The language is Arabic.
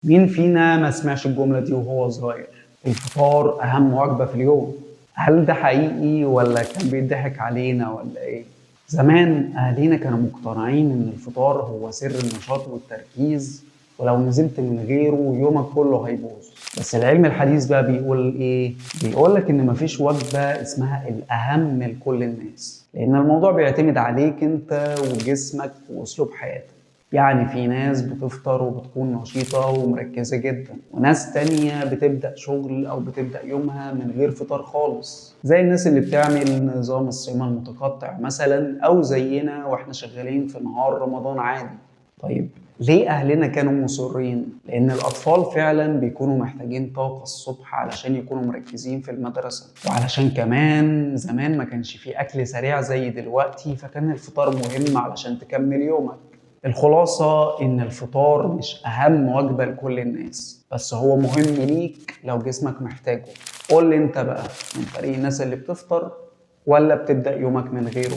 مين فينا ما سمعش الجملة دي وهو صغير؟ الفطار أهم وجبة في اليوم. هل ده حقيقي ولا كان بيضحك علينا ولا إيه؟ زمان أهالينا كانوا مقتنعين إن الفطار هو سر النشاط والتركيز، ولو نزلت من غيره يومك كله هيبوظ. بس العلم الحديث بقى بيقول إيه؟ بيقولك إن مفيش وجبة اسمها الأهم لكل الناس، لأن الموضوع بيعتمد عليك أنت وجسمك وأسلوب حياتك. يعني في ناس بتفطر وبتكون نشيطة ومركزة جدا، وناس تانية بتبدأ شغل أو بتبدأ يومها من غير فطار خالص، زي الناس اللي بتعمل نظام الصيام المتقطع مثلا، أو زينا وإحنا شغالين في نهار رمضان عادي. طيب ليه أهلنا كانوا مصرين؟ لأن الأطفال فعلا بيكونوا محتاجين طاقة الصبح علشان يكونوا مركزين في المدرسة، وعلشان كمان زمان ما كانش فيه أكل سريع زي دلوقتي، فكان الفطار مهم علشان تكمل يومك. الخلاصة إن الفطار مش أهم وجبة لكل الناس، بس هو مهم ليك لو جسمك محتاجه. قول لي أنت بقى، من فريق الناس اللي بتفطر ولا بتبدأ يومك من غيره؟